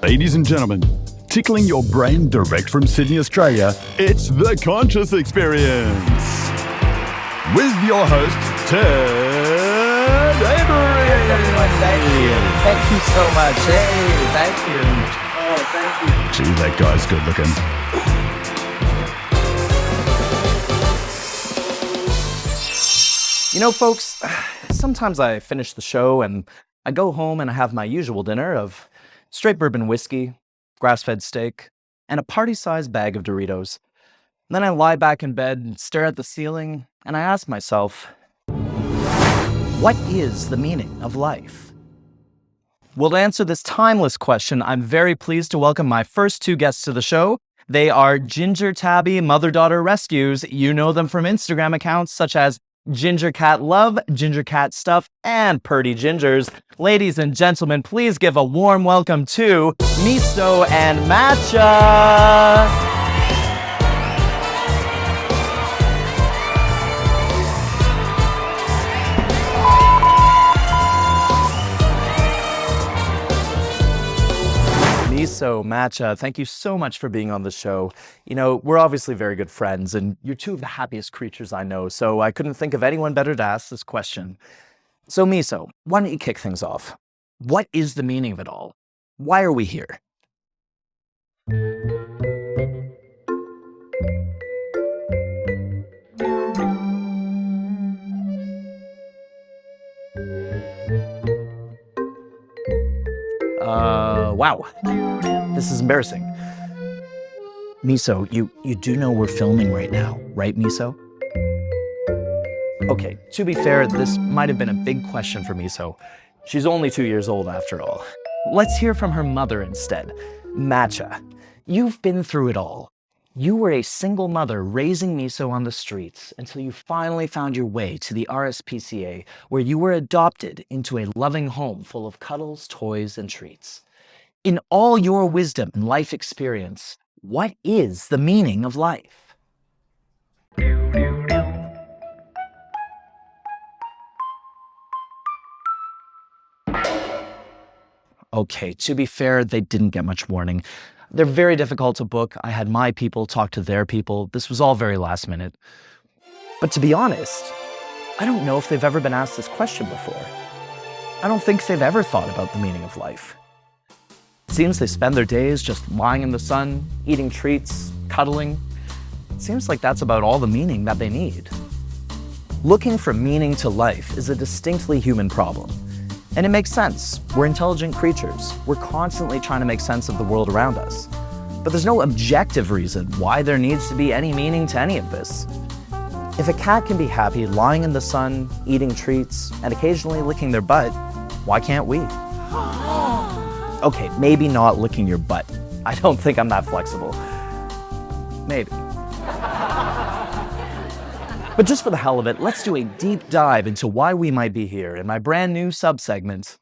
Ladies and gentlemen, tickling your brain direct from Sydney, Australia, it's The Conscious Experience. With your host, Ted Avery. Thank you. Thank you so much. Hey, thank you. Oh, thank you. Gee, that guy's good looking. You know, folks, sometimes I finish the show and I go home and I have my usual dinner of straight bourbon whiskey, grass-fed steak, and a party-sized bag of Doritos. And then I lie back in bed and stare at the ceiling, and I ask myself, what is the meaning of life? Well, to answer this timeless question, I'm very pleased to welcome my first two guests to the show. They are Ginger Tabby Mother-Daughter Rescues. You know them from Instagram accounts such as Ginger Cat Love, Ginger Cat Stuff, and Purdy Gingers. Ladies and gentlemen, please give a warm welcome to Miso and Matcha. Miso, Matcha, thank you so much for being on the show. You know, we're obviously very good friends, and you're two of the happiest creatures I know, so I couldn't think of anyone better to ask this question. So, Miso, why don't you kick things off? What is the meaning of it all? Why are we here? Wow. This is embarrassing. Miso, you do know we're filming right now, right, Miso? Okay, to be fair, this might have been a big question for Miso. She's only 2 years old after all. Let's hear from her mother instead. Matcha, you've been through it all. You were a single mother raising Miso on the streets until you finally found your way to the RSPCA, where you were adopted into a loving home full of cuddles, toys, and treats. In all your wisdom and life experience, what is the meaning of life? Okay, to be fair, they didn't get much warning. They're very difficult to book. I had my people talk to their people. This was all very last minute. But to be honest, I don't know if they've ever been asked this question before. I don't think they've ever thought about the meaning of life. It seems they spend their days just lying in the sun, eating treats, cuddling. It seems like that's about all the meaning that they need. Looking for meaning to life is a distinctly human problem. And it makes sense. We're intelligent creatures. We're constantly trying to make sense of the world around us. But there's no objective reason why there needs to be any meaning to any of this. If a cat can be happy lying in the sun, eating treats, and occasionally licking their butt, why can't we? Okay, maybe not licking your butt. I don't think I'm that flexible. Maybe. But just for the hell of it, let's do a deep dive into why we might be here in my brand new sub-segment.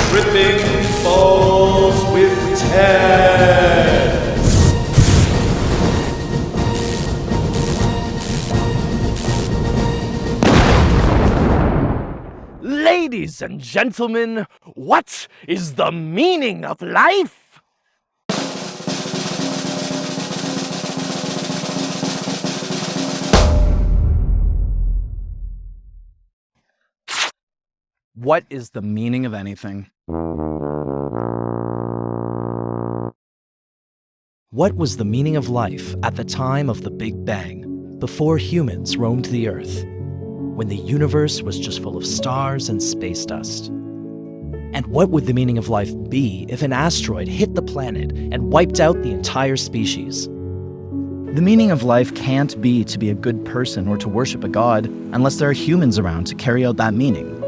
Tripping Balls with Ted. Ladies and gentlemen, what is the meaning of life? What is the meaning of anything? What was the meaning of life at the time of the Big Bang, before humans roamed the Earth, when the universe was just full of stars and space dust? And what would the meaning of life be if an asteroid hit the planet and wiped out the entire species? The meaning of life can't be to be a good person or to worship a god unless there are humans around to carry out that meaning.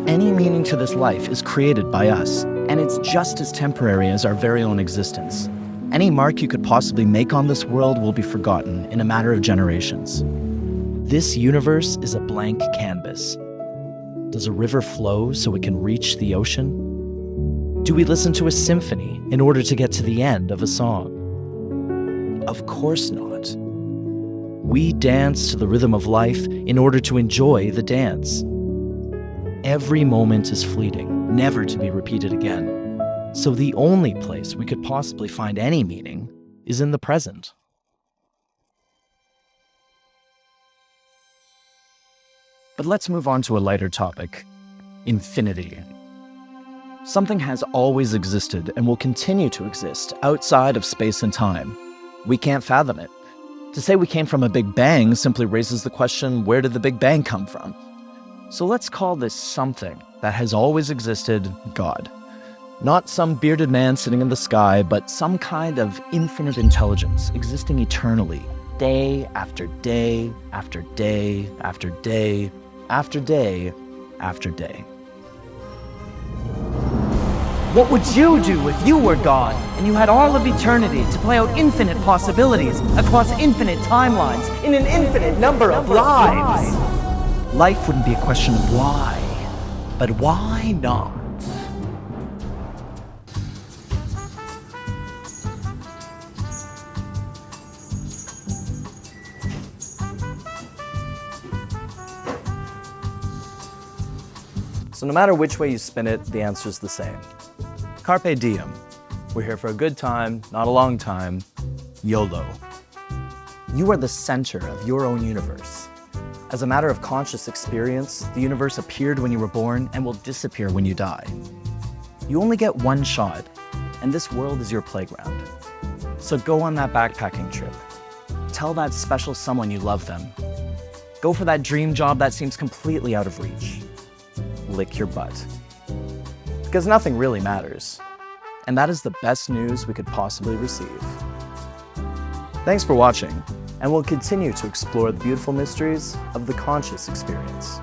Any meaning to this life is created by us, and it's just as temporary as our very own existence. Any mark you could possibly make on this world will be forgotten in a matter of generations. This universe is a blank canvas. Does a river flow so it can reach the ocean? Do we listen to a symphony in order to get to the end of a song? Of course not. We dance to the rhythm of life in order to enjoy the dance. every moment is fleeting, never to be repeated again. So the only place we could possibly find any meaning is in the present. But let's move on to a lighter topic: infinity. Something has always existed and will continue to exist outside of space and time. We can't fathom it. To say we came from a Big Bang simply raises the question, where did the Big Bang come from? So let's call this something that has always existed God. Not some bearded man sitting in the sky, but some kind of infinite intelligence existing eternally, day after day after day after day after day after day. What would you do if you were God and you had all of eternity to play out infinite possibilities across infinite timelines in an infinite number of lives? Life wouldn't be a question of why, but why not? So no matter which way you spin it, the answer's the same. Carpe diem. We're here for a good time, not a long time. YOLO. You are the center of your own universe. As a matter of conscious experience, the universe appeared when you were born and will disappear when you die. You only get one shot, and this world is your playground. So go on that backpacking trip. Tell that special someone you love them. Go for that dream job that seems completely out of reach. Lick your butt. Because nothing really matters. And that is the best news we could possibly receive. Thanks for watching, and we'll continue to explore the beautiful mysteries of the conscious experience.